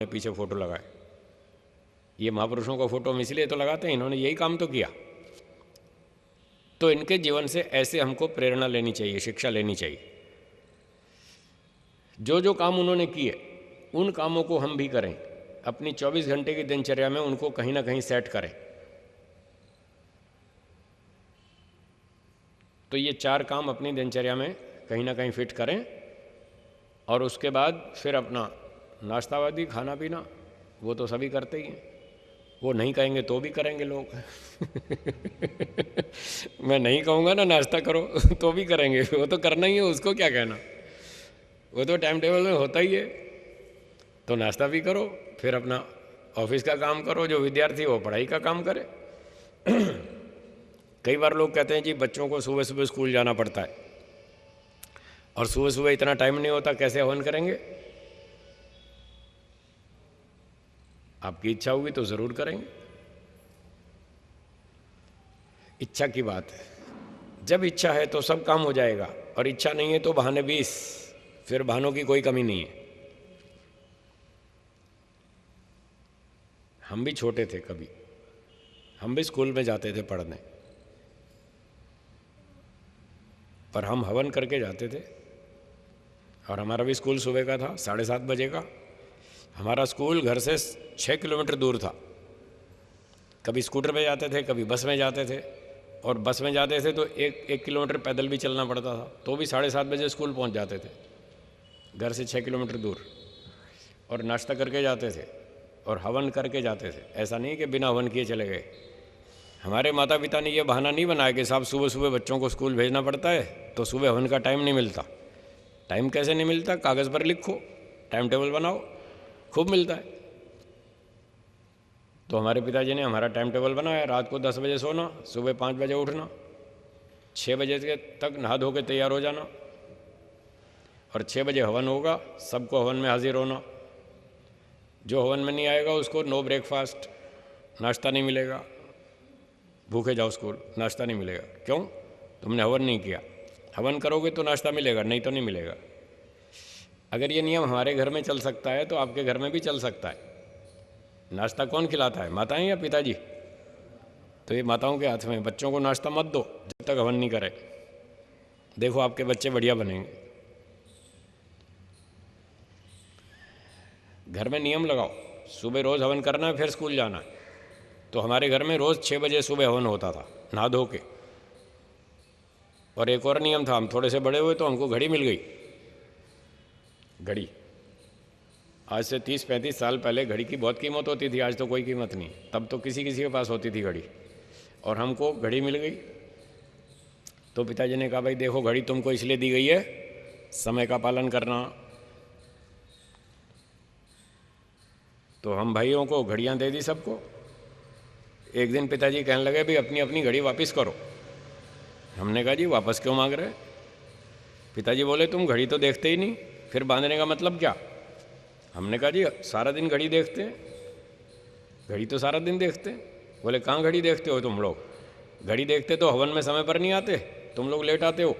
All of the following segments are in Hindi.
पीछे फोटो लगाए। ये महापुरुषों का फोटो हम इसलिए तो लगाते हैं, इन्होंने यही काम तो किया। तो इनके जीवन से ऐसे हमको प्रेरणा लेनी चाहिए, शिक्षा लेनी चाहिए। जो जो काम उन्होंने किए उन कामों को हम भी करें, अपनी 24 घंटे की दिनचर्या में उनको कहीं ना कहीं सेट करें। तो ये 4 काम अपनी दिनचर्या में कहीं ना कहीं फिट करें, और उसके बाद फिर अपना नाश्तावादी खाना पीना वो तो सभी करते ही हैं। वो नहीं कहेंगे तो भी करेंगे लोग। मैं नहीं कहूँगा ना नाश्ता करो तो भी करेंगे, वो तो करना ही है, उसको क्या कहना, वो तो टाइम टेबल में होता ही है। तो नाश्ता भी करो, फिर अपना ऑफिस का काम करो, जो विद्यार्थी वो पढ़ाई का काम करे। कई बार लोग कहते हैं जी बच्चों को सुबह सुबह स्कूल जाना पड़ता है, और सुबह सुबह इतना टाइम नहीं होता, कैसे हवन करेंगे? आपकी इच्छा होगी तो ज़रूर करेंगे, इच्छा की बात है। जब इच्छा है तो सब काम हो जाएगा, और इच्छा नहीं है तो बहाने 20, फिर बहानों की कोई कमी नहीं है। हम भी छोटे थे, कभी हम भी स्कूल में जाते थे पढ़ने, पर हम हवन करके जाते थे। और हमारा भी स्कूल सुबह का था, 7:30 बजे का। हमारा स्कूल घर से 6 किलोमीटर दूर था। कभी स्कूटर में जाते थे, कभी बस में जाते थे, और बस में जाते थे तो 1 किलोमीटर पैदल भी चलना पड़ता था, तो भी 7:30 बजे स्कूल पहुंच जाते थे, घर से 6 किलोमीटर दूर। और नाश्ता करके जाते थे और हवन करके जाते थे। ऐसा नहीं कि बिना हवन किए चले गए। हमारे माता पिता ने यह बहाना नहीं बनाया कि साहब सुबह सुबह बच्चों को स्कूल भेजना पड़ता है तो सुबह हवन का टाइम नहीं मिलता। टाइम कैसे नहीं मिलता? कागज़ पर लिखो, टाइम टेबल बनाओ, खूब मिलता है। तो हमारे पिताजी ने हमारा टाइम टेबल बनाया, रात को 10 बजे सोना, सुबह 5 बजे उठना, 6 बजे तक नहा धो के तैयार हो जाना, और 6 बजे हवन होगा, सबको हवन में हाजिर होना। जो हवन में नहीं आएगा उसको नो ब्रेकफास्ट, नाश्ता नहीं मिलेगा, भूखे जाओ स्कूल, नाश्ता नहीं मिलेगा। क्यों? तुमने हवन नहीं किया। हवन करोगे तो नाश्ता मिलेगा, नहीं तो नहीं मिलेगा। अगर ये नियम हमारे घर में चल सकता है तो आपके घर में भी चल सकता है। नाश्ता कौन खिलाता है, माताएं या पिताजी? तो ये माताओं के हाथ में। बच्चों को नाश्ता मत दो जब तक हवन नहीं करे, देखो आपके बच्चे बढ़िया बनेंगे। घर में नियम लगाओ, सुबह रोज़ हवन करना है, फिर स्कूल जाना है। तो हमारे घर में रोज़ 6 बजे सुबह हवन होता था, नहा धो के। और एक और नियम था, हम थोड़े से बड़े हुए तो हमको घड़ी मिल गई। घड़ी आज से 30-35 साल पहले घड़ी की बहुत कीमत होती थी, आज तो कोई कीमत नहीं। तब तो किसी किसी के पास होती थी घड़ी, और हमको घड़ी मिल गई। तो पिताजी ने कहा भाई देखो घड़ी तुमको इसलिए दी गई है, समय का पालन करना। तो हम भाइयों को घड़ियाँ दे दी सबको। एक दिन पिताजी कहने लगे भाई अपनी अपनी घड़ी वापस करो। हमने कहा जी वापस क्यों मांग रहे? पिताजी बोले तुम घड़ी तो देखते ही नहीं, फिर बांधने का मतलब क्या? हमने कहा जी सारा दिन घड़ी देखते हैं, घड़ी तो सारा दिन देखते हैं। बोले कहाँ घड़ी देखते हो तुम लोग? घड़ी देखते तो हवन में समय पर नहीं आते, तुम लोग लेट आते हो।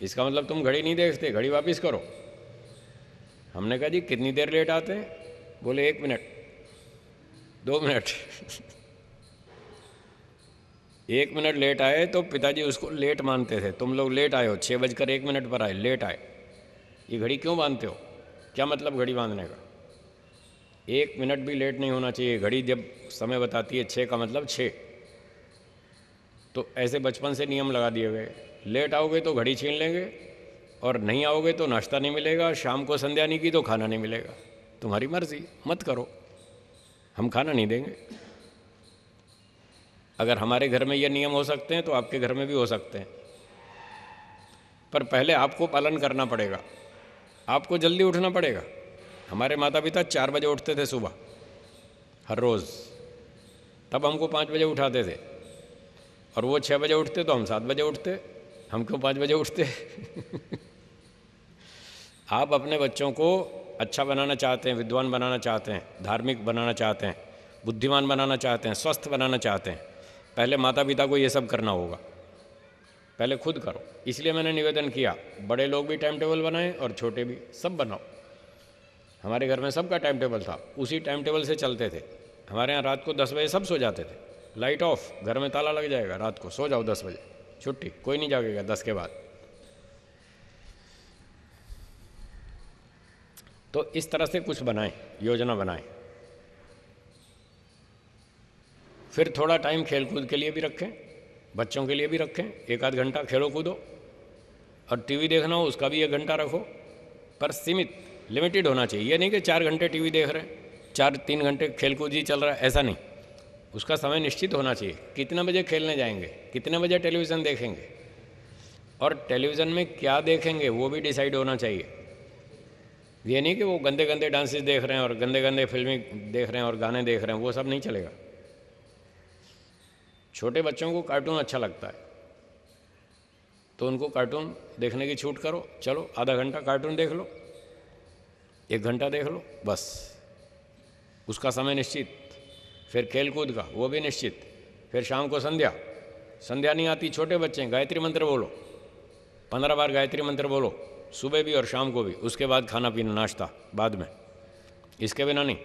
इसका मतलब तुम घड़ी नहीं देखते, घड़ी वापस करो। हमने कहा जी कितनी देर लेट आते हैं? बोले 1 मिनट, 2 मिनट। 1 मिनट लेट आए तो पिताजी उसको लेट मानते थे। तुम लोग लेट आए हो, 6:01 पर आए, लेट आए, ये घड़ी क्यों बांधते हो? क्या मतलब घड़ी बांधने का? 1 मिनट भी लेट नहीं होना चाहिए। घड़ी जब समय बताती है 6 का मतलब 6। तो ऐसे बचपन से नियम लगा दिए गए। लेट आओगे तो घड़ी छीन लेंगे, और नहीं आओगे तो नाश्ता नहीं मिलेगा, शाम को संध्या नहीं की तो खाना नहीं मिलेगा। तुम्हारी मर्जी, मत करो, हम खाना नहीं देंगे। अगर हमारे घर में ये नियम हो सकते हैं तो आपके घर में भी हो सकते हैं। पर पहले आपको पालन करना पड़ेगा, आपको जल्दी उठना पड़ेगा। हमारे माता पिता 4 बजे उठते थे सुबह हर रोज़, तब हमको 5 बजे उठाते थे। और वो 6 बजे उठते तो हम 7 बजे उठते, हम क्यों 5 बजे उठते? आप अपने बच्चों को अच्छा बनाना चाहते हैं, विद्वान बनाना चाहते हैं, धार्मिक बनाना चाहते हैं, बुद्धिमान बनाना चाहते हैं, स्वस्थ बनाना चाहते हैं, पहले माता पिता को ये सब करना होगा। पहले खुद करो। इसलिए मैंने निवेदन किया बड़े लोग भी टाइम टेबल बनाएं और छोटे भी, सब बनाओ। हमारे घर में सबका टाइम टेबल था, उसी टाइम टेबल से चलते थे। हमारे यहाँ रात को 10 बजे सब सो जाते थे, लाइट ऑफ, घर में ताला लग जाएगा, रात को सो जाओ 10 बजे, छुट्टी, कोई नहीं जागेगा 10 के बाद। तो इस तरह से कुछ बनाएं, योजना बनाएं। फिर थोड़ा टाइम खेल कूद के लिए भी रखें, बच्चों के लिए भी रखें, 1 आध घंटा खेलो कूदो। और टीवी देखना हो उसका भी 1 घंटा रखो, पर सीमित, लिमिटेड होना चाहिए। ये नहीं कि 4 घंटे टीवी देख रहे हैं, 3 घंटे खेल कूद ही चल रहा है, ऐसा नहीं। उसका समय निश्चित होना चाहिए, कितने बजे खेलने जाएंगे, कितने बजे टेलीविज़न देखेंगे, और टेलीविज़न में क्या देखेंगे वो भी डिसाइड होना चाहिए। ये नहीं कि वो गंदे गंदे डांसेस देख रहे हैं और गंदे गंदे फिल्में देख रहे हैं और गाने देख रहे हैं, वो सब नहीं चलेगा। छोटे बच्चों को कार्टून अच्छा लगता है तो उनको कार्टून देखने की छूट करो, चलो आधा घंटा कार्टून देख लो, 1 घंटा देख लो, बस उसका समय निश्चित। फिर खेल कूद का वो भी निश्चित। फिर शाम को संध्या नहीं आती, छोटे बच्चे हैं, गायत्री मंत्र बोलो, 15 बार गायत्री मंत्र बोलो, सुबह भी और शाम को भी। उसके बाद खाना पीना नाश्ता बाद में, इसके बिना नहीं।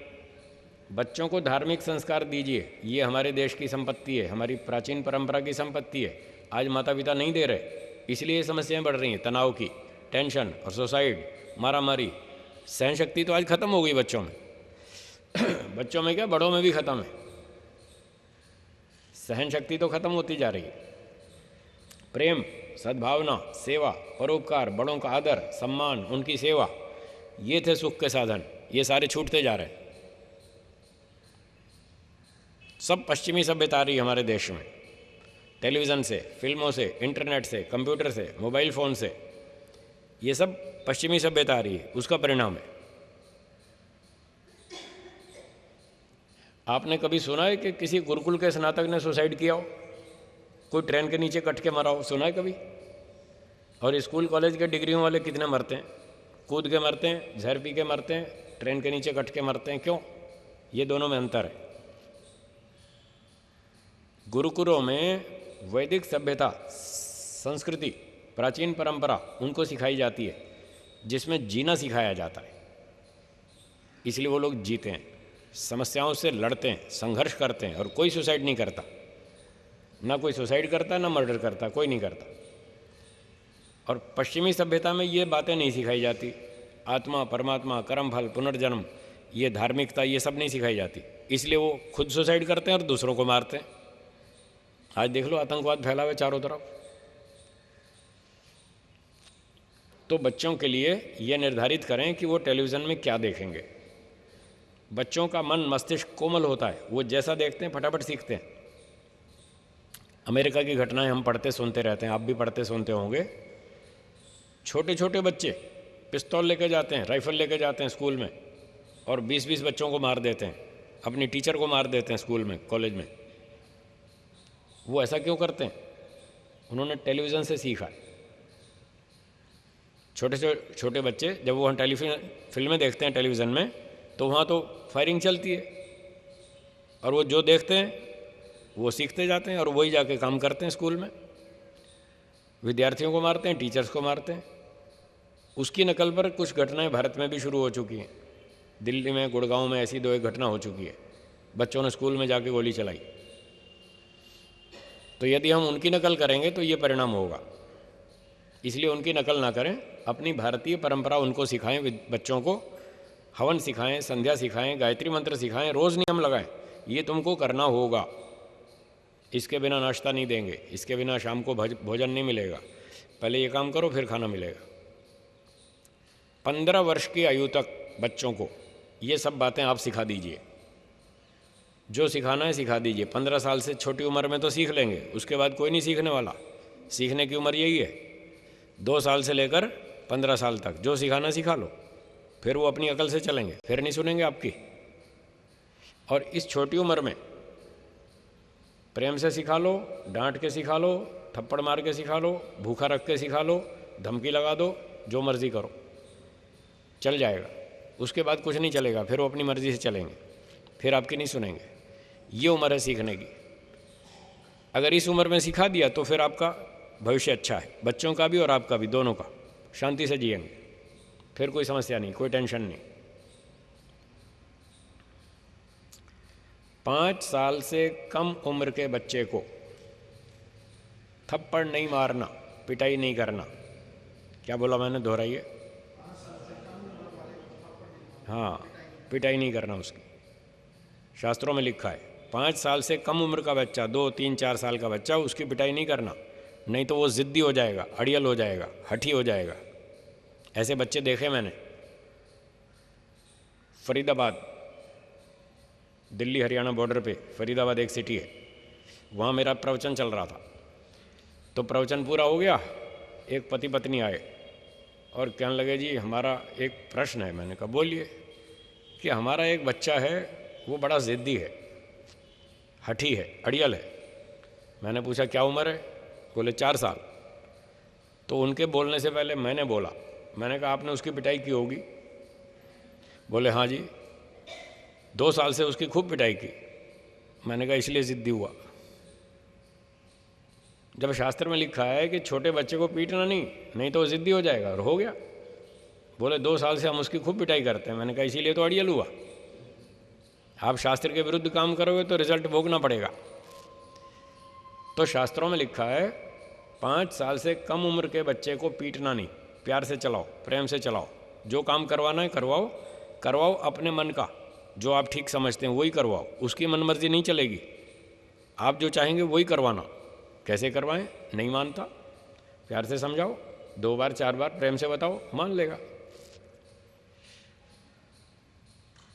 बच्चों को धार्मिक संस्कार दीजिए, ये हमारे देश की संपत्ति है, हमारी प्राचीन परंपरा की संपत्ति है। आज माता पिता नहीं दे रहे, इसलिए ये समस्याएं बढ़ रही हैं, तनाव की, टेंशन और सुसाइड, मारामारी। सहन शक्ति तो आज खत्म हो गई बच्चों में बच्चों में क्या, बड़ों में भी खत्म है। सहन शक्ति तो खत्म होती जा रही है। प्रेम, सद्भावना, सेवा, परोपकार, बड़ों का आदर, सम्मान, उनकी सेवा, ये थे सुख के साधन, ये सारे छूटते जा रहे हैं। सब पश्चिमी सभ्यता आ रही है हमारे देश में, टेलीविज़न से, फिल्मों से, इंटरनेट से, कंप्यूटर से, मोबाइल फ़ोन से, ये सब पश्चिमी सभ्यता आ रही है, उसका परिणाम है। आपने कभी सुना है कि किसी गुरुकुल के स्नातक ने सुसाइड किया हो, कोई ट्रेन के नीचे कट के मरा हो, सुना है कभी? और स्कूल कॉलेज के डिग्रियों वाले कितने मरते हैं, कूद के मरते हैं, जहर पी के मरते हैं, ट्रेन के नीचे कट के मरते हैं। क्यों? ये दोनों में अंतर है। गुरुकुलों में वैदिक सभ्यता, संस्कृति, प्राचीन परंपरा उनको सिखाई जाती है, जिसमें जीना सिखाया जाता है, इसलिए वो लोग जीते हैं, समस्याओं से लड़ते हैं, संघर्ष करते हैं, और कोई सुसाइड नहीं करता, ना कोई सुसाइड करता, ना मर्डर करता, कोई नहीं करता। और पश्चिमी सभ्यता में ये बातें नहीं सिखाई जाती, आत्मा, परमात्मा, कर्म फल, पुनर्जन्म, ये धार्मिकता, ये सब नहीं सिखाई जाती, इसलिए वो खुद सुसाइड करते हैं और दूसरों को मारते हैं। आज देख लो, आतंकवाद फैला हुआ है चारों तरफ। तो बच्चों के लिए ये निर्धारित करें कि वो टेलीविज़न में क्या देखेंगे। बच्चों का मन, मस्तिष्क कोमल होता है, वो जैसा देखते हैं फटाफट सीखते हैं। अमेरिका की घटनाएं हम पढ़ते सुनते रहते हैं, आप भी पढ़ते सुनते होंगे। छोटे छोटे बच्चे पिस्तौल लेके जाते हैं, राइफल लेके जाते हैं स्कूल में, और 20-20 बच्चों को मार देते हैं, अपनी टीचर को मार देते हैं स्कूल में, कॉलेज में। वो ऐसा क्यों करते हैं? उन्होंने टेलीविज़न से सीखा। छोटे से छोटे बच्चे जब वो फिल्में देखते हैं टेलीविज़न में, तो वहाँ तो फायरिंग चलती है, और वो जो देखते हैं वो सीखते जाते हैं, और वही जाके काम करते हैं स्कूल में, विद्यार्थियों को मारते हैं, टीचर्स को मारते हैं। उसकी नकल पर कुछ घटनाएं भारत में भी शुरू हो चुकी हैं। दिल्ली में, गुड़गांव में ऐसी 2-1 घटना हो चुकी है, बच्चों ने स्कूल में जाके गोली चलाई। तो यदि हम उनकी नकल करेंगे तो ये परिणाम होगा, इसलिए उनकी नकल ना करें, अपनी भारतीय परंपरा उनको सिखाएं, बच्चों को हवन सिखाएं, संध्या सिखाएं, गायत्री मंत्र सिखाएं, रोज़ नियम लगाएं, ये तुमको करना होगा। इसके बिना नाश्ता नहीं देंगे, इसके बिना शाम को भोजन नहीं मिलेगा, पहले ये काम करो फिर खाना मिलेगा। 15 वर्ष की आयु तक बच्चों को ये सब बातें आप सिखा दीजिए, जो सिखाना है सिखा दीजिए। 15 साल से छोटी उम्र में तो सीख लेंगे, उसके बाद कोई नहीं सीखने वाला। सीखने की उम्र यही है, 2 साल से लेकर 15 साल तक जो सिखाना सिखा लो, फिर वो अपनी अकल से चलेंगे, फिर नहीं सुनेंगे आपकी। और इस छोटी उम्र में प्रेम से सिखा लो, डांट के सिखा लो, थप्पड़ मार के सिखा लो, भूखा रख के सिखा लो, धमकी लगा दो, जो मर्जी करो, चल जाएगा। उसके बाद कुछ नहीं चलेगा, फिर वो अपनी मर्जी से चलेंगे, फिर आपकी नहीं सुनेंगे। ये उम्र है सीखने की। अगर इस उम्र में सिखा दिया तो फिर आपका भविष्य अच्छा है, बच्चों का भी और आपका भी, दोनों का। शांति से जिएंगे, फिर कोई समस्या नहीं, कोई टेंशन नहीं। 5 साल से कम उम्र के बच्चे को थप्पड़ नहीं मारना, पिटाई नहीं करना। क्या बोला मैंने, दोहराइए। हाँ, पिटाई नहीं करना उसकी, शास्त्रों में लिखा है 5 साल से कम उम्र का बच्चा, 2, 3, 4 साल का बच्चा, उसकी पिटाई नहीं करना, नहीं तो वो ज़िद्दी हो जाएगा, अड़ियल हो जाएगा, हठी हो जाएगा। ऐसे बच्चे देखे मैंने। फरीदाबाद, दिल्ली हरियाणा बॉर्डर पे फरीदाबाद एक सिटी है, वहाँ मेरा प्रवचन चल रहा था। तो प्रवचन पूरा हो गया, एक पति पत्नी आए और कहने लगे, जी हमारा एक प्रश्न है। मैंने कहा बोलिए। कि हमारा एक बच्चा है, वो बड़ा ज़िद्दी है, हठी है, अड़ियल है। मैंने पूछा क्या उम्र है? बोले 4 साल। तो उनके बोलने से पहले मैंने बोला, मैंने कहा आपने उसकी पिटाई की होगी? बोले हाँ जी, 2 साल से उसकी खूब पिटाई की। मैंने कहा इसलिए ज़िद्दी हुआ। जब शास्त्र में लिखा है कि छोटे बच्चे को पीटना नहीं, नहीं तो वो ज़िद्दी हो जाएगा, और हो गया। बोले 2 साल से हम उसकी खूब पिटाई करते हैं। मैंने कहा इसीलिए तो अड़ियल हुआ। आप शास्त्र के विरुद्ध काम करोगे तो रिजल्ट भोगना पड़ेगा। तो शास्त्रों में लिखा है 5 साल से कम उम्र के बच्चे को पीटना नहीं, प्यार से चलाओ, प्रेम से चलाओ। जो काम करवाना है करवाओ, करवाओ अपने मन का, जो आप ठीक समझते हैं वही करवाओ। उसकी मनमर्जी नहीं चलेगी, आप जो चाहेंगे वही करवाना। कैसे करवाएं? नहीं मानता, प्यार से समझाओ, 2 बार 4 बार प्रेम से बताओ, मान लेगा।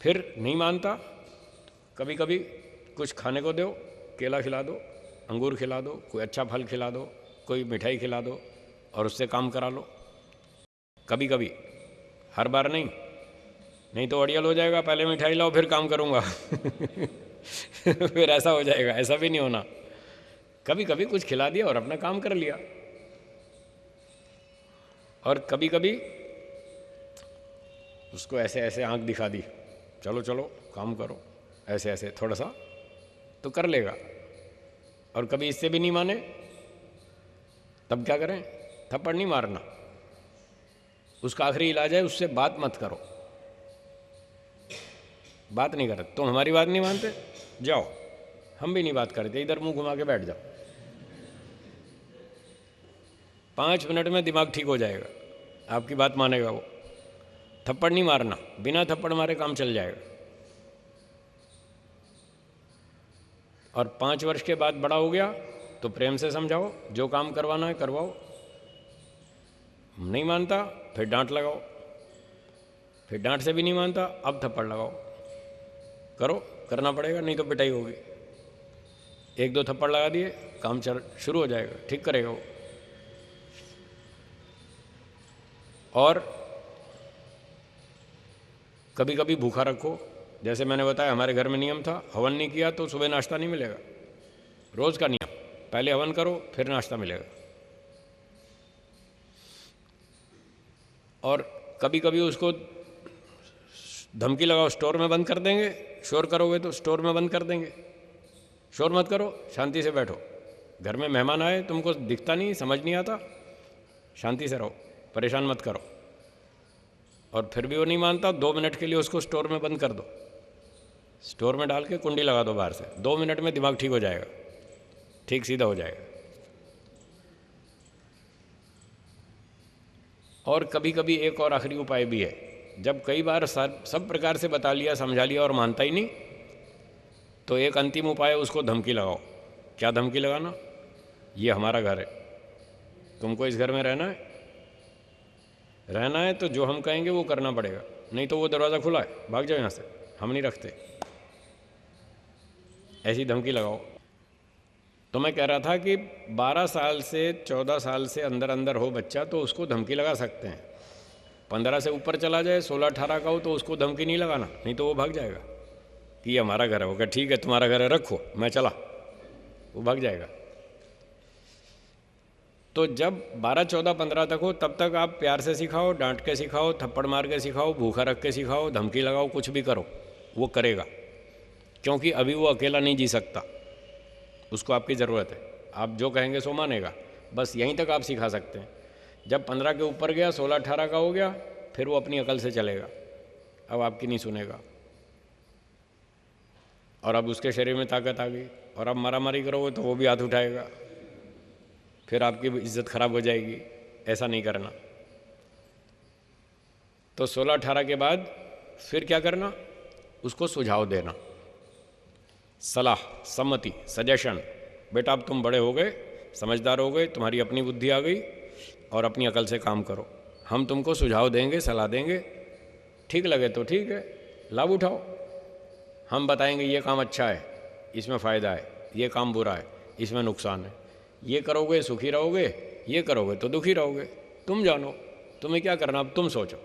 फिर नहीं मानता, कभी कभी कुछ खाने को दो, केला खिला दो, अंगूर खिला दो, कोई अच्छा फल खिला दो, कोई मिठाई खिला दो, और उससे काम करा लो। कभी कभी, हर बार नहीं, नहीं तो अड़ियल हो जाएगा। पहले मिठाई लाओ फिर काम करूँगा फिर ऐसा हो जाएगा। ऐसा भी नहीं होना। कभी कभी कुछ खिला दिया और अपना काम कर लिया। और कभी कभी उसको ऐसे ऐसे आंख दिखा दी, चलो चलो काम करो, ऐसे ऐसे थोड़ा सा तो कर लेगा। और कभी इससे भी नहीं माने, तब क्या करें? थप्पड़ नहीं मारना, उसका आखिरी इलाज है उससे बात मत करो। बात नहीं करते, तुम हमारी बात नहीं मानते, जाओ, हम भी नहीं बात करते, इधर मुंह घुमा के बैठ जाओ। 5 मिनट में दिमाग ठीक हो जाएगा, आपकी बात मानेगा वो। थप्पड़ नहीं मारना, बिना थप्पड़ मारे काम चल जाएगा। और 5 वर्ष के बाद बड़ा हो गया तो प्रेम से समझाओ, जो काम करवाना है करवाओ। नहीं मानता, फिर डांट लगाओ। फिर डांट से भी नहीं मानता, अब थप्पड़ लगाओ। करो, करना पड़ेगा, नहीं तो पिटाई होगी। 1-2 थप्पड़ लगा दिए, काम चल शुरू हो जाएगा, ठीक करेगा वो। और कभी कभी भूखा रखो। जैसे मैंने बताया, हमारे घर में नियम था, हवन नहीं किया तो सुबह नाश्ता नहीं मिलेगा। रोज़ का नियम, पहले हवन करो फिर नाश्ता मिलेगा। और कभी कभी उसको धमकी लगाओ, स्टोर में बंद कर देंगे, शोर करोगे तो स्टोर में बंद कर देंगे। शोर मत करो, शांति से बैठो। घर में मेहमान आए, तुमको दिखता नहीं, समझ नहीं आता, शांति से रहो, परेशान मत करो। और फिर भी वो नहीं मानता, 2 मिनट के लिए उसको स्टोर में बंद कर दो, स्टोर में डाल के कुंडी लगा दो बाहर से। 2 मिनट में दिमाग ठीक हो जाएगा, ठीक सीधा हो जाएगा। और कभी कभी एक और आखिरी उपाय भी है, जब कई बार सब प्रकार से बता लिया, समझा लिया और मानता ही नहीं, तो एक अंतिम उपाय है, उसको धमकी लगाओ। क्या धमकी लगाना? ये हमारा घर है, तुमको इस घर में रहना है, रहना है तो जो हम कहेंगे वो करना पड़ेगा, नहीं तो वो दरवाज़ा खुला है, भाग जाओ यहाँ से, हम नहीं रखते। ऐसी धमकी लगाओ। तो मैं कह रहा था कि 12 साल से 14 साल से अंदर अंदर हो बच्चा तो उसको धमकी लगा सकते हैं। 15 से ऊपर चला जाए, 16-18 का हो तो उसको धमकी नहीं लगाना, नहीं तो वो भाग जाएगा कि ये हमारा घर है। वो कहे ठीक है तुम्हारा घर है, रखो, मैं चला, वो भाग जाएगा। तो जब 12, 14, 15 तक हो तब तक आप प्यार से सिखाओ, डांट के सिखाओ, थप्पड़ मार के सिखाओ, भूखा रख के सिखाओ, धमकी लगाओ, कुछ भी करो, वो करेगा। क्योंकि अभी वो अकेला नहीं जी सकता, उसको आपकी ज़रूरत है। आप जो कहेंगे सो मानेगा, बस यहीं तक आप सिखा सकते हैं। जब 15 के ऊपर गया, 16-18 का हो गया, फिर वो अपनी अकल से चलेगा, अब आपकी नहीं सुनेगा। और अब उसके शरीर में ताकत आ गई, और अब मारामारी करोगे तो वो भी हाथ उठाएगा, फिर आपकी इज्जत खराब हो जाएगी। ऐसा नहीं करना। तो 16-18 के बाद फिर क्या करना, उसको सुझाव देना, सलाह, सम्मति, सजेशन। बेटा अब तुम बड़े हो गए, समझदार हो गए, तुम्हारी अपनी बुद्धि आ गई, और अपनी अकल से काम करो। हम तुमको सुझाव देंगे, सलाह देंगे, ठीक लगे तो ठीक है, लाभ उठाओ। हम बताएंगे ये काम अच्छा है, इसमें फ़ायदा है, ये काम बुरा है, इसमें नुकसान है, ये करोगे सुखी रहोगे, ये करोगे तो दुखी रहोगे। तुम जानो, तुम्हें क्या करना, अब तुम सोचो।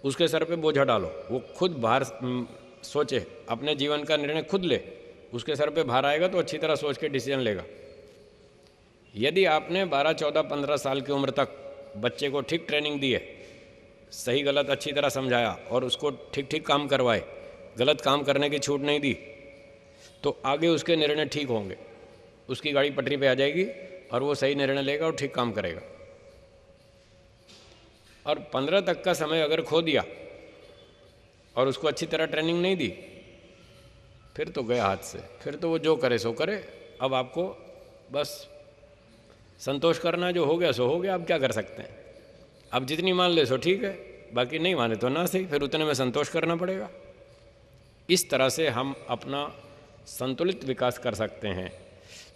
उसके सर पे बोझा डालो, वो खुद बाहर सोचे, अपने जीवन का निर्णय खुद ले। उसके सर पे भार आएगा तो अच्छी तरह सोच के डिसीजन लेगा। यदि आपने 12, 14, 15 साल की उम्र तक बच्चे को ठीक ट्रेनिंग दी है, सही गलत अच्छी तरह समझाया और उसको ठीक ठीक काम करवाए, गलत काम करने की छूट नहीं दी, तो आगे उसके निर्णय ठीक होंगे। उसकी गाड़ी पटरी पे आ जाएगी और वो सही निर्णय लेगा और ठीक काम करेगा। और 15 तक का समय अगर खो दिया और उसको अच्छी तरह ट्रेनिंग नहीं दी, फिर तो गया हाथ से, फिर तो वो जो करे सो करे। अब आपको बस संतोष करना, जो हो गया सो हो गया, अब क्या कर सकते हैं। अब जितनी मान ले सो ठीक है, बाकी नहीं माने तो ना सही, फिर उतने में संतोष करना पड़ेगा। इस तरह से हम अपना संतुलित विकास कर सकते हैं।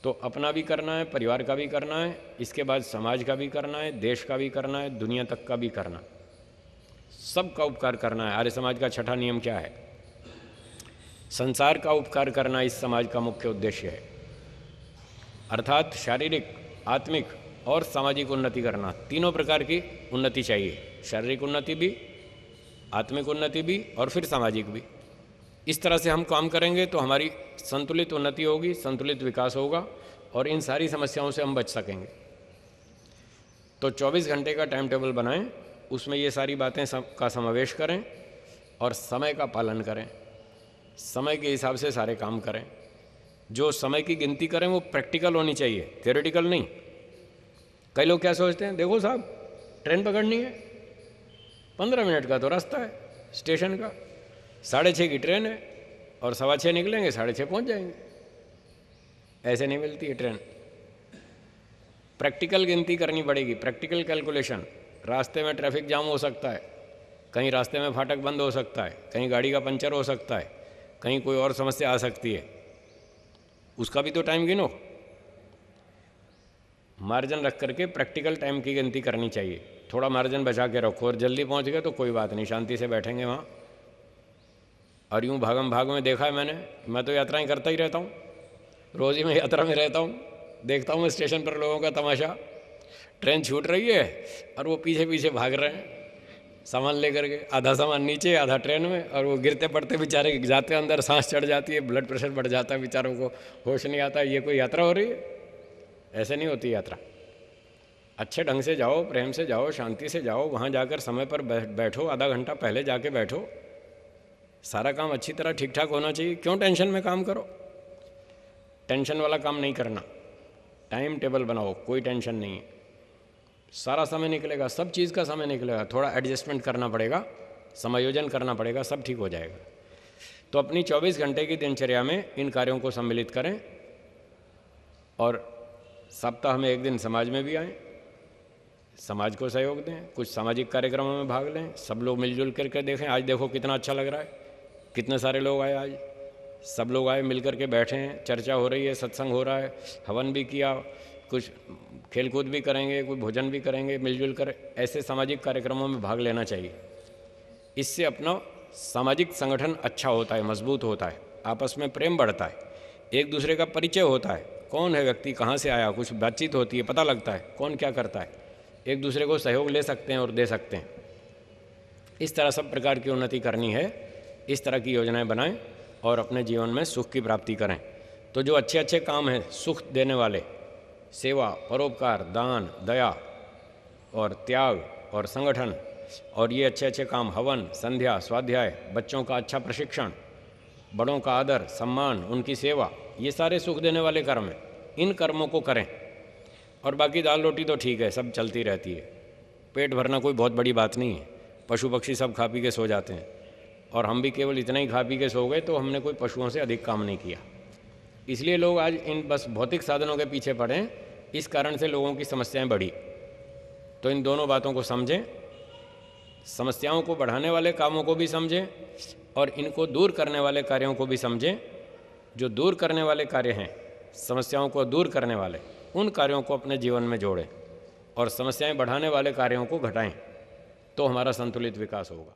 तो अपना भी करना है, परिवार का भी करना है, इसके बाद समाज का भी करना है, देश का भी करना है, दुनिया तक का भी करना, सबका उपकार करना है। आर्य समाज का छठा नियम क्या है? संसार का उपकार करना इस समाज का मुख्य उद्देश्य है। अर्थात शारीरिक, आत्मिक और सामाजिक उन्नति करना, तीनों प्रकार की उन्नति चाहिए। शारीरिक उन्नति भी, आत्मिक उन्नति भी और फिर सामाजिक भी। इस तरह से हम काम करेंगे तो हमारी संतुलित उन्नति होगी, संतुलित विकास होगा और इन सारी समस्याओं से हम बच सकेंगे। तो 24 घंटे का टाइम टेबल बनाएं, उसमें ये सारी बातें का समावेश करें और समय का पालन करें। समय के हिसाब से सारे काम करें। जो समय की गिनती करें वो प्रैक्टिकल होनी चाहिए, थियोरेटिकल नहीं। कई लोग क्या सोचते हैं, देखो साहब ट्रेन पकड़नी है, 15 मिनट का तो रास्ता है स्टेशन का, 6:30 की ट्रेन है और 6:15 निकलेंगे, 6:30 पहुँच जाएंगे। ऐसे नहीं मिलती है ट्रेन। प्रैक्टिकल गिनती करनी पड़ेगी, प्रैक्टिकल कैलकुलेशन। रास्ते में ट्रैफिक जाम हो सकता है, कहीं रास्ते में फाटक बंद हो सकता है, कहीं गाड़ी का पंचर हो सकता है, कहीं कोई और समस्या आ सकती है, उसका भी तो टाइम गिनो। मार्जिन रख करके प्रैक्टिकल टाइम की गिनती करनी चाहिए। थोड़ा मार्जिन बचा के रखो, और जल्दी पहुंच गए तो कोई बात नहीं, शांति से बैठेंगे वहाँ। और यूँ भागम भाग में देखा है मैंने, मैं तो यात्राएं करता ही रहता हूँ, रोज़ ही मैं यात्रा में रहता हूँ, देखता हूँ मैं स्टेशन पर लोगों का तमाशा। ट्रेन छूट रही है और वो पीछे पीछे भाग रहे हैं सामान लेकर के, आधा सामान नीचे आधा ट्रेन में, और वो गिरते पड़ते बेचारे जाते अंदर, सांस चढ़ जाती है, ब्लड प्रेशर बढ़ जाता है, बेचारों को होश नहीं आता। ये कोई यात्रा हो रही है? ऐसे नहीं होती यात्रा। अच्छे ढंग से जाओ, प्रेम से जाओ, शांति से जाओ, वहाँ जाकर समय पर बैठो, आधा घंटा पहले जाके बैठो, सारा काम अच्छी तरह ठीक ठाक होना चाहिए। क्यों टेंशन में काम करो? टेंशन वाला काम नहीं करना। टाइम टेबल बनाओ, कोई टेंशन नहीं है, सारा समय निकलेगा, सब चीज़ का समय निकलेगा। थोड़ा एडजस्टमेंट करना पड़ेगा, समायोजन करना पड़ेगा, सब ठीक हो जाएगा। तो अपनी 24 घंटे की दिनचर्या में इन कार्यों को सम्मिलित करें और सप्ताह में एक दिन समाज में भी आएँ, समाज को सहयोग दें, कुछ सामाजिक कार्यक्रमों में भाग लें, सब लोग मिलजुल करके देखें। आज देखो कितना अच्छा लग रहा है, कितने सारे लोग आए, आज सब लोग आए, मिल करके बैठे हैं, चर्चा हो रही है, सत्संग हो रहा है, हवन भी किया, कुछ खेलकूद भी करेंगे, कोई भोजन भी करेंगे, मिलजुल कर। ऐसे सामाजिक कार्यक्रमों में भाग लेना चाहिए। इससे अपना सामाजिक संगठन अच्छा होता है, मजबूत होता है, आपस में प्रेम बढ़ता है, एक दूसरे का परिचय होता है, कौन है व्यक्ति, कहाँ से आया, कुछ बातचीत होती है, पता लगता है कौन क्या करता है, एक दूसरे को सहयोग ले सकते हैं और दे सकते हैं। इस तरह सब प्रकार की उन्नति करनी है, इस तरह की योजनाएं बनाएं और अपने जीवन में सुख की प्राप्ति करें। तो जो अच्छे अच्छे काम हैं सुख देने वाले, सेवा, परोपकार, दान, दया और त्याग और संगठन, और ये अच्छे अच्छे काम, हवन, संध्या, स्वाध्याय, बच्चों का अच्छा प्रशिक्षण, बड़ों का आदर सम्मान, उनकी सेवा, ये सारे सुख देने वाले कर्म हैं। इन कर्मों को करें। और बाकी दाल रोटी तो ठीक है, सब चलती रहती है, पेट भरना कोई बहुत बड़ी बात नहीं है, पशु पक्षी सब खा पी के सो जाते हैं, और हम भी केवल इतना ही खा पी के सो गए तो हमने कोई पशुओं से अधिक काम नहीं किया। इसलिए लोग आज इन बस भौतिक साधनों के पीछे पड़े हैं, इस कारण से लोगों की समस्याएं बढ़ी। तो इन दोनों बातों को समझें, समस्याओं को बढ़ाने वाले कामों को भी समझें और इनको दूर करने वाले कार्यों को भी समझें। जो दूर करने वाले कार्य हैं, समस्याओं को दूर करने वाले, उन कार्यों को अपने जीवन में जोड़ें और समस्याएं बढ़ाने वाले कार्यों को घटाएं, तो हमारा संतुलित विकास होगा।